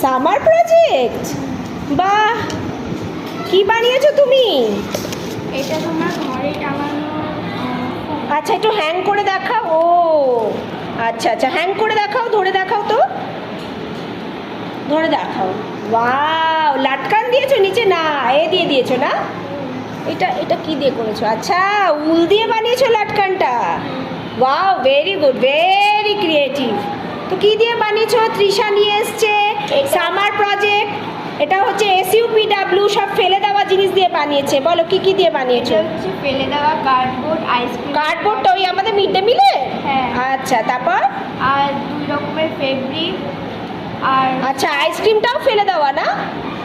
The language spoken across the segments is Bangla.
সামার প্রজেক্ট, বাহ, কি বানিয়েছো তুমি? এটা তোমার ঘরে টাঙানো। আচ্ছা, একটু হ্যাং করে দেখাও। ও আচ্ছা আচ্ছা, হ্যাং করে দেখাও, ধরে দেখাও তো, ধরে দেখাও। ওয়াও, লাটকান দিয়েছো নিচে? না, এ দিয়ে দিয়েছো না? এটা এটা কি দিয়ে করেছো? আচ্ছা, উল দিয়ে বানিয়েছো লাটকানটা। Wow, very good, very creative. তো কি দিয়ে বানিয়েছো? তৃষা নিয়ে এসছে সামার প্রজেক্ট। এটা হচ্ছে SUPW, সব ফেলে দেওয়া জিনিস দিয়ে বানিয়েছে। বলো কি কি দিয়ে বানিয়েছো? এটা হচ্ছে ফেলে দেওয়া কার্ডবোর্ড, আইসক্রিম। কার্ডবোর্ডটা ওই আমাদের মিড ডে মিলে? হ্যাঁ। আচ্ছা, তারপর? আর 2 রকমের ফেব্রিক। আর আচ্ছা, আইসক্রিমটাও ফেলে দেওয়া না,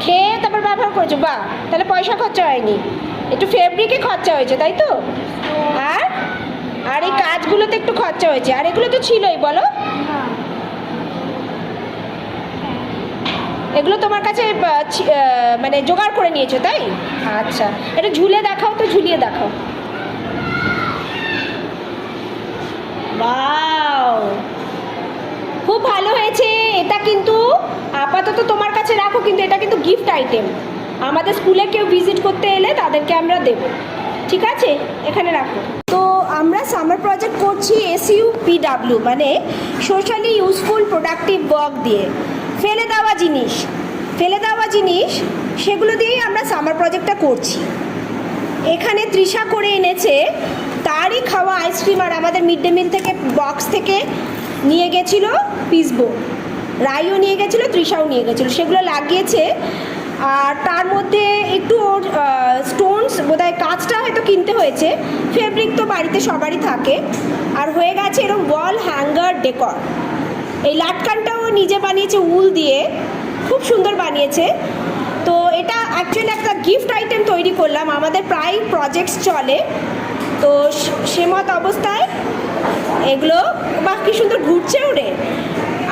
খেয়ে তারপর ব্যবহার করেছো। বাহ, তাহলে পয়সা খরচা হয়নি, একটু ফেব্রিকে খরচা হয়েছে, তাই তো? আর আর এই কাজগুলোতে একটু খরচা হয়েছে, আর এগুলো তো ছিলই। বলো, না, এগুলো তোমার কাছে মানে জোগাড় করে নিয়েছো, তাই? আচ্ছা, এটা ঝুলে দেখাও তো, ঝুলিয়ে দেখাও। ওয়াও, খুব ভালো হয়েছে। এটা কিন্তু আপাতত তোমার কাছে রাখো, কিন্তু এটা কিন্তু গিফট আইটেম। আমাদের স্কুলে কেউ ভিজিট করতে এলে তাদেরকে আমরা দেব, ঠিক আছে? এখানে রাখো। তো আমরা সামার প্রজেক্ট করছি SUPW, মানে সোশ্যালি ইউজফুল প্রোডাক্টিভ ওয়ার্ক দিয়ে। ফেলে দেওয়া জিনিস, ফেলে দেওয়া জিনিস, সেগুলো দিয়েই আমরা সামার প্রজেক্টটা করছি। এখানে তৃষা করে এনেছে তারই খাওয়া আইসক্রিম, আর আমাদের মিড ডে মিল থেকে বক্স থেকে নিয়ে গেছিলো পিসবো, রাইও নিয়ে গেছিলো, তৃষাও নিয়ে গেছিলো, সেগুলো লাগিয়েছে। আর তার মধ্যে একটু ওর স্টোনস, বোধহয় কাঁচটা হয়তো কিনতে হয়েছে, ফেব্রিক তো বাড়িতে সবারই থাকে। আর হয়ে গেছে এরকম ওয়াল হ্যাঙ্গার ডেকর। এই লাটকানটাও নিজে বানিয়েছে উল দিয়ে, খুব সুন্দর বানিয়েছে। তো এটা অ্যাকচুয়ালি একটা গিফট আইটেম তৈরি করলাম, আমাদের প্রায় প্রজেক্টস চলে। তো সেমত অবস্থায় এগুলো, বাহ কি সুন্দর ঘুরছে ওরে,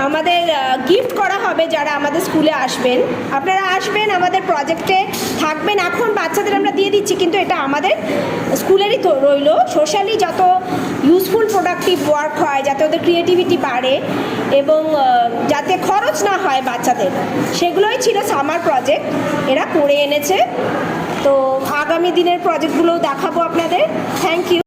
আমাদের গিফট করা হবে যারা আমাদের স্কুলে আসবেন। আপনারা আসবেন, আমাদের প্রজেক্টে থাকবেন। এখন বাচ্চাদের আমরা দিয়ে দিচ্ছি, কিন্তু এটা আমাদের স্কুলেরই তো রইল। সোশ্যালি যত ইউজফুল প্রোডাক্টিভ ওয়ার্ক হয়, যাতে ওদের ক্রিয়েটিভিটি বাড়ে এবং যাতে খরচ না হয় বাচ্চাদের, সেগুলোই ছিল সামার প্রজেক্ট। এরা করে এনেছে। তো আগামী দিনের প্রজেক্টগুলোও দেখাবো আপনাদের। Thank you.